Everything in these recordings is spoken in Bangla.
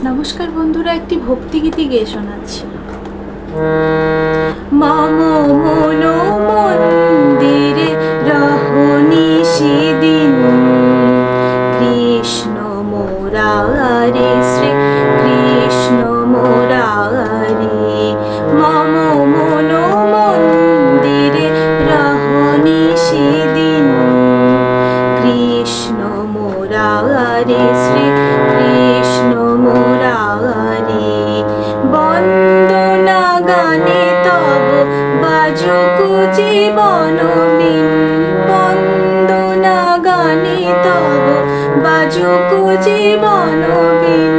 নমস্কার বন্ধুরা, একটি ভক্তিগীতি গেয়ে শোনাচ্ছি। মম মনো মন্দিরে রহনি সেদিন, কৃষ্ণ মুরারি শ্রী কৃষ্ণ মুরারি। মম মনো মন্দিরে রহনি সেদিন, কৃষ্ণ মুরারি শ্রী কৃষ্ণ মুরারি। বন্দনা গানে তব বাজুক জীবন বিন, বন্দনা গানে তব বাজুক জীবন বিন।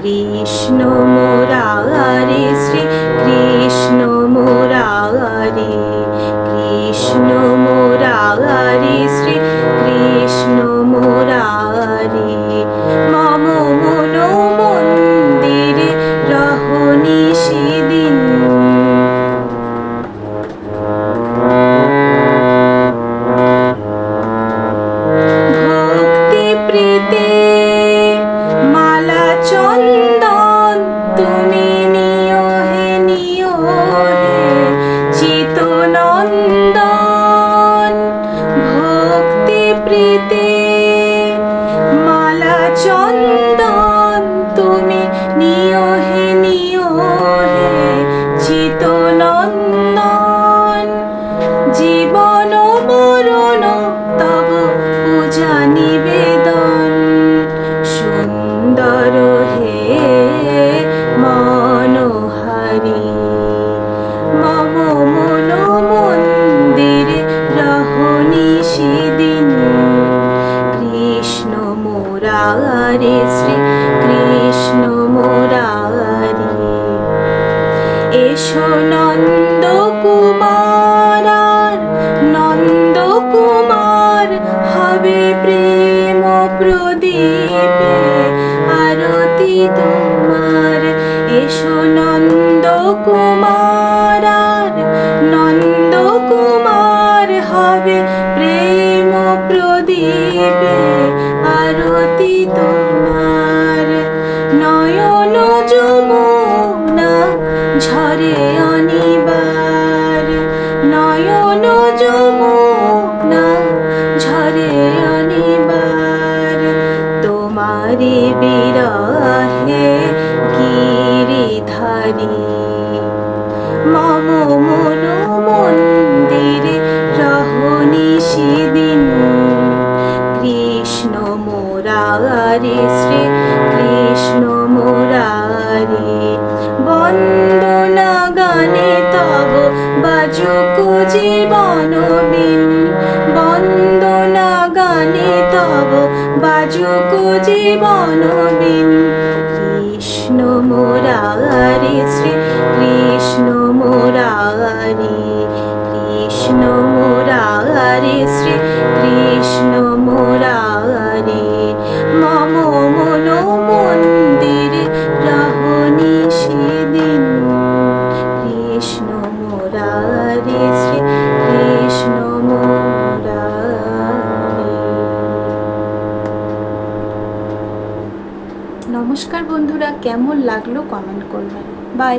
কৃষ্ণ মুরারি শ্রী কৃষ্ণ মুরারি, কৃষ্ণ মুরারি শ্রী কৃষ্ণ মুরারি। মম মনো মন্দিরে রহনি সেদিন, ভক্তি প্রীতি মালা চন্দন তুমি নিও হে চিতনন্দন। ভক্তি প্রীতি মালা চন্দন তুমি নিও হে চিতনন্দন। জীবন মরণ তব পূজা নিবেদন, সুন্দর হে মনোহারি। মম মনো মন্দিরে রহনি সেদিন, কৃষ্ণ মুরারি শ্রী কৃষ্ণ মুরারি। এসো নন্দ কুমার, নন্দ কুমার হবে প্রেম প্রদীপে আরতি তোমার। এসো নন্দ কুমার, নন্দ কুমার হবে প্রেম প্রদীপে আরতি তোমার। নয়ন যমুনা ঝরে অনিবার, নয়ন যমুনা ঝরে অনিবার। তোমারি বিরহে গিরিধারী, মম মনো মন্দিরে রহনি সেদিন, কৃষ্ণ মুরারি শ্রী কৃষ্ণ মুরারি। বন্দনা গানে তব বাজুক জীবন বিন, বন্দনা গানে তব বাজুক জীবন বিন। কৃষ্ণ মুরারি শ্রী কৃষ্ণ মুরারি, কৃষ্ণ মুরারি শ্রী কৃষ্ণ মুরারি। মম মনো মন্দিরে রহনি সেদিন, কৃষ্ণ মুরারি শ্রী কৃষ্ণ মুরারি। নমস্কার বন্ধুরা, কেমন লাগলো কমেন্ট করবেন। বাই।